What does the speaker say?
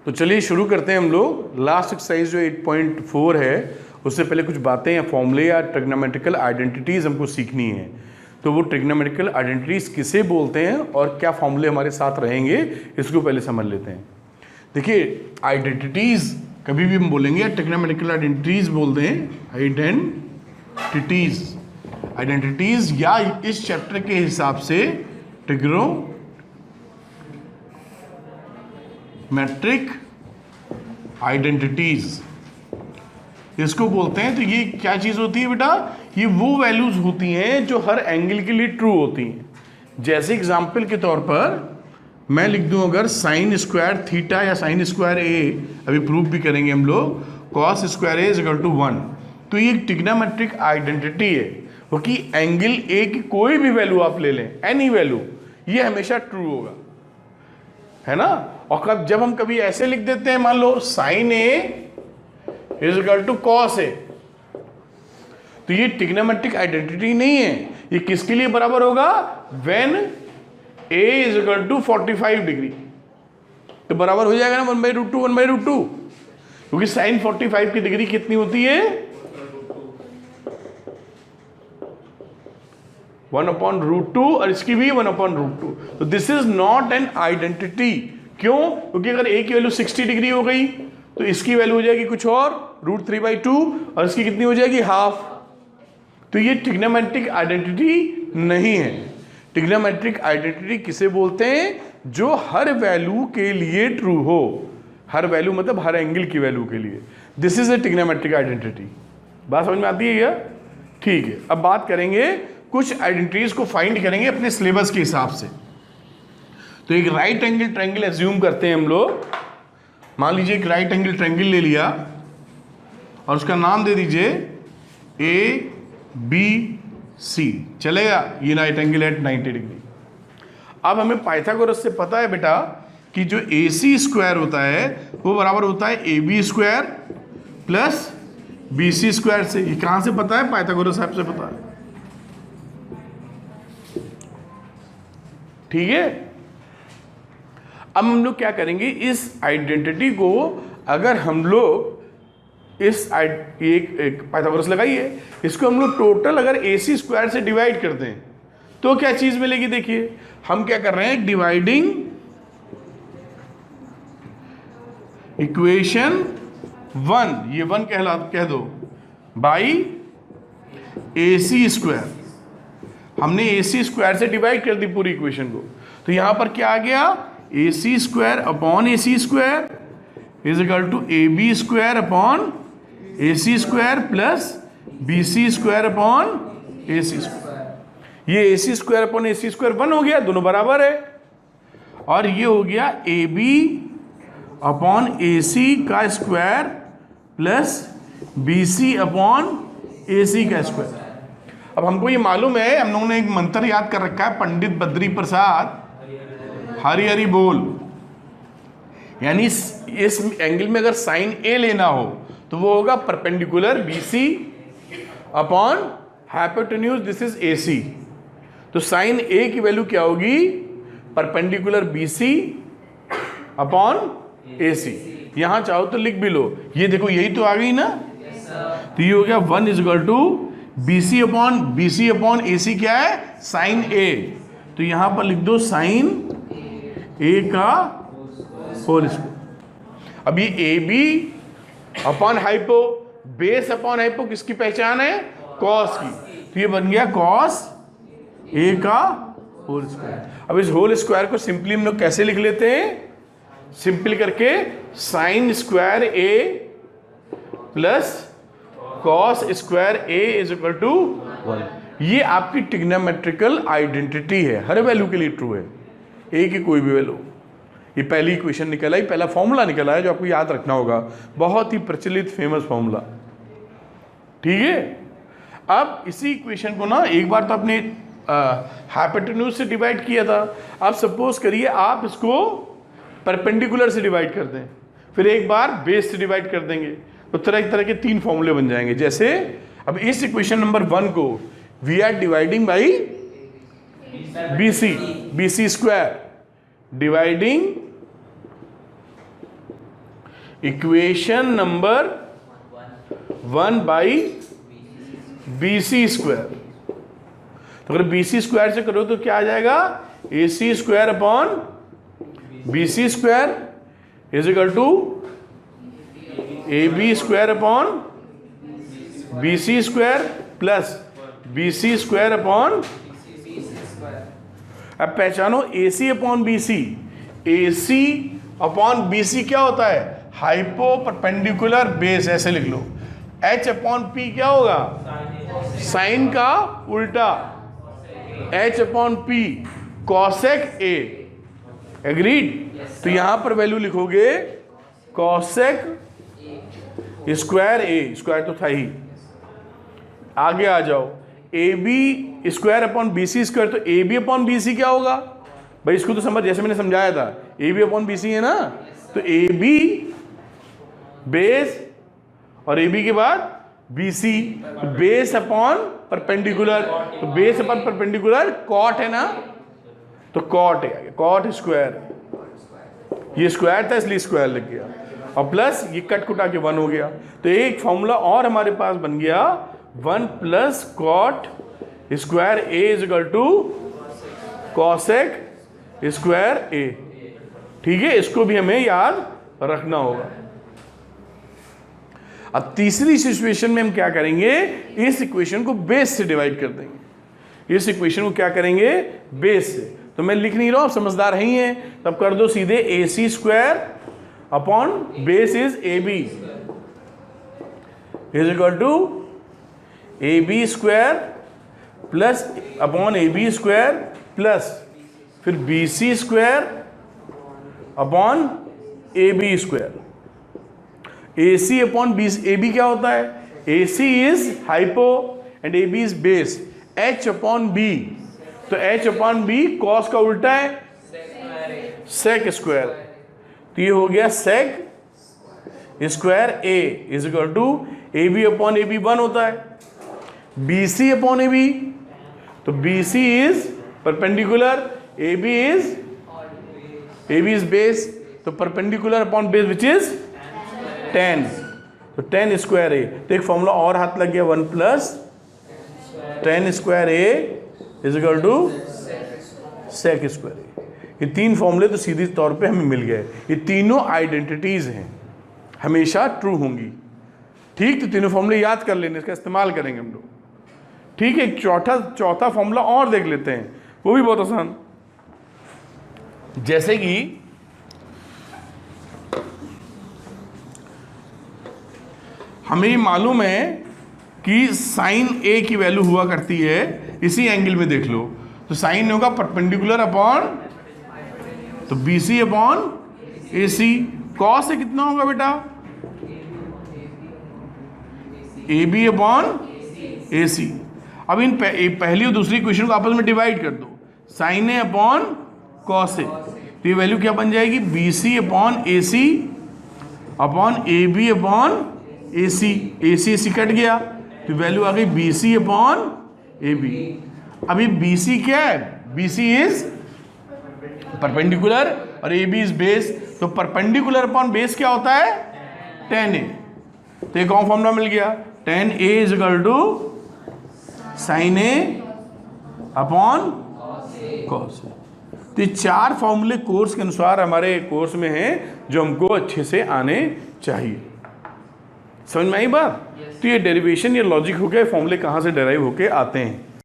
तो चलिए शुरू करते हैं हम लोग। लास्ट एक्सरसाइज जो 8.4 है उससे पहले कुछ बातें या फॉर्मूले या ट्रिग्नोमेट्रिकल आइडेंटिटीज़ हमको सीखनी है। तो वो ट्रिग्नोमेट्रिकल आइडेंटिटीज़ किसे बोलते हैं और क्या फॉर्मूले हमारे साथ रहेंगे, इसको पहले समझ लेते हैं। देखिए, आइडेंटिटीज़ कभी भी हम बोलेंगे या ट्रिग्नोमेट्रिकल आइडेंटिटीज़ बोलते हैं, आइडेंटिटीज़ या इस चैप्टर के हिसाब से ट्रिग्नोमेट्रिक आइडेंटिटीज़ इसको बोलते हैं। तो ये क्या चीज़ होती है बेटा? ये वो वैल्यूज़ होती हैं जो हर एंगल के लिए ट्रू होती हैं। जैसे एग्जाम्पल के तौर पर मैं लिख दूं, अगर साइन स्क्वायर थीटा या साइन स्क्वायर ए, अभी प्रूफ भी करेंगे हम लोग, cos square A is equal to 1, तो ये ट्रिग्नोमेट्रिक आइडेंटिटी है वो कि एंगल ए की कोई भी वैल्यू आप ले लें, एनी वैल्यू, ये हमेशा ट्रू होगा, है ना। और जब हम कभी ऐसे लिख देते हैं, मान लो sine A is equal to cos A, तो ये ट्रिग्नोमेट्रिक आइडेंटिटी नहीं है। ये किसके लिए बराबर होगा? When a is equal to 45 degree, तो बराबर हो जाएगा ना 1/√2 1/√2, क्योंकि साइन 45 की डिग्री कितनी होती है? 1/√2 और इसकी भी 1/√2। तो this is not an identity. क्यों? क्योंकि अगर a की वैल्यू 60 डिग्री हो गई तो इसकी वैल्यू हो जाएगी कुछ और, √3/2, और इसकी कितनी हो जाएगी? हाफ। तो ये ट्रिग्नोमेट्रिक आइडेंटिटी नहीं है। ट्रिग्नोमेट्रिक आइडेंटिटी किसे बोलते हैं? जो हर वैल्यू के लिए ट्रू हो। हर वैल्यू मतलब हर एंगल की वैल्यू के लिए। This is a trigonometric identity. बात समझ में आती है क्या? ठीक है, अब बात करेंगे कुछ आइडेंटिटीज को फाइंड करेंगे अपने सिलेबस के हिसाब से। तो एक राइट एंगल ट्रायंगल एज्यूम करते हैं हम लोग। मान लीजिए एक राइट एंगल ट्रायंगल ले लिया और उसका नाम दे दीजिए ABC, चलेगा? ये राइट एंगल है 90 डिग्री। अब हमें पाइथागोरस से पता है बेटा कि जो AC स्क्वायर होता है वो बराबर होता है AB square plus BC square से। ये कहां से पता है? पाइथागोरस साहब से पता है। ठीक है, अब हम लोग क्या करेंगे, इस आइडेंटिटी को अगर हम लोग एक पाइथागोरस लगाइए, इसको हम लोग टोटल अगर AC स्क्वायर से डिवाइड करते हैं तो क्या चीज मिलेगी? देखिए, हम क्या कर रहे हैं, डिवाइडिंग इक्वेशन 1, ये 1 कह दो, बाई AC स्क्वायर। हमने AC स्क्वायर से डिवाइड कर दी पूरी इक्वेशन को, तो यहां पर क्या आ गया? AC square upon AC square is equal to AB square upon AC square plus BC square upon AC square. ये AC square upon AC square 1 हो गया, दोनों बराबर है। और ये हो गया AB अपॉन AC का square plus BC upon AC का स्क्वायर। अब हमको ये मालूम है, हम लोगों ने एक मंत्र याद कर रखा है, पंडित बद्री प्रसाद हरि हरि बोल। यानी इस एंगल में अगर साइन A लेना हो तो वो होगा perpendicular BC upon hypotenuse, this is AC। तो साइन A की वैल्यू क्या होगी? Perpendicular BC upon AC। यहां चाहो तो लिख भी लो, ये देखो यही तो आ गई ना। तो ये हो गया 1 is equal to BC upon AC क्या है? Sine A। तो यहां पर लिख दो साइन A का होल स्क्वायर। अब ये AB upon hypo, base upon hypo किसकी पहचान है? कॉस की। तो ये बन गया कॉस A का होल स्क्वायर। अब इस होल स्क्वायर को सिंपली हम लोग कैसे लिख लेते हैं? सिंपल करके sine square A plus cos square A is equal to 1। ये आपकी ट्रिग्नोमेट्रिकल आइडेंटिटी है, हर वैल्यू के लिए ट्रू है, A की कोई भी वैल्यू। ये पहली इक्वेशन निकल आई, पहला फॉर्मूला निकल आया जो आपको याद रखना होगा, बहुत ही प्रचलित फेमस फॉर्मूला। ठीक है, अब इसी इक्वेशन को ना एक बार तो अपने हाइपोटेन्यूज से डिवाइड किया था। अब सपोज करिए आप इसको परपेंडिकुलर से डिवाइड कर दें, फिर एक बार बेस से डिवाइड कर देंगे, तो तरह तरह के 3 फॉर्मूले बन जाएंगे। जैसे अब इस इक्वेशन नंबर 1 को we are dividing by BC square, dividing equation number 1 by BC square. तो अगर BC स्क्वायर से करो तो क्या आ जाएगा, AC square upon BC square is equal to AB square upon BC square plus BC square upon, अब पहचानो AC upon BC। AC upon BC क्या होता है, हाइपो परपेंडिकुलर बेस, ऐसे लिख लो। H अपॉन P क्या होगा, साइन का उल्टा, H upon P cosec A। Agreed. तो यहां पर वैल्यू लिखोगे कॉसेक स्क्वायर A, स्क्वायर तो था ही। आगे आ जाओ, AB square upon BC square, तो AB अपॉन BC क्या होगा भाई, इसको तो समझ, जैसे मैंने समझाया था AB अपॉन BC है ना, तो AB बेस और AB के बाद BC, तो बेस अपॉन परपेंडिकुलर, तो बेस अपॉन परपेंडिकुलर कॉट है ना, तो कॉट है, कॉट स्क्वायर, ये स्क्वायर था इसलिए स्क्वायर लग गया, और प्लस ये कट कुटा के 1 हो गया। तो एक फॉर्मूला और हमारे पास बन गया 1 plus cot square A is equal to cosec square A। ठीक है, इसको भी हमें याद रखना होगा। अब तीसरी सिचुएशन में हम क्या करेंगे, इस इक्वेशन को बेस से डिवाइड कर देंगे। इस इक्वेशन को क्या करेंगे, बेस से। तो मैं लिख नहीं रहा हूं, आप समझदार ही हैं, तब कर दो सीधे AC square upon base is AB is equal to AB square plus upon AB square plus फिर BC square upon AB square. AC upon AB क्या होता है, AC is hypo and AB is base, H upon B, तो H upon B cos का उल्टा है sec square, तो ये हो गया sec square A is equal to AB upon AB 1 होता है, BC अपॉन AB, तो BC is perpendicular, AB is base, तो perpendicular upon base which is 10, तो 10 स्क्वायर A। तो एक फॉर्मूला और हाथ लग गया, 1 plus 10 square A is equal to sec square A। ये तीन फॉर्मूले तो सीधे तौर पे हमें मिल गए, ये तीनों आइडेंटिटीज हैं, हमेशा ट्रू होंगी। ठीक, तो तीनों फॉर्मूले याद कर लेने, इसका इस्तेमाल करेंगे हम लोग। ठीक है, एक चौथा फॉर्मूला और देख लेते हैं, वो भी बहुत आसान। जैसे कि हमें मालूम है कि साइन A की वैल्यू हुआ करती है इसी एंगल में, देख लो, तो साइन होगा परपेंडिकुलर अपॉन, तो BC अपॉन AC, कॉस से कितना होगा बेटा, AB अपॉन AC। अब इन पहली और दूसरी इक्वेशन को आपस में डिवाइड कर दो, sine A upon cos A, तो ये वैल्यू क्या बन जाएगी, BC upon AC upon AB upon AC, AC cut गया, तो वैल्यू आ गई BC अपॉन AB। अब ये BC क्या है, BC इज परपेंडिकुलर और AB इज बेस, तो परपेंडिकुलर अपॉन बेस क्या होता है, 10A। तो एक और फॉर्मूला मिल गया, 10A is equal to sine A upon cos A। तो ये 4 फॉर्मूले कोर्स के अनुसार हमारे कोर्स में हैं, जो हमको अच्छे से आने चाहिए। समझ में आई बात? तो ये डेरिवेशन, ये लॉजिक हो गया, फॉर्मूले कहाँ से डेराइव होके आते हैं।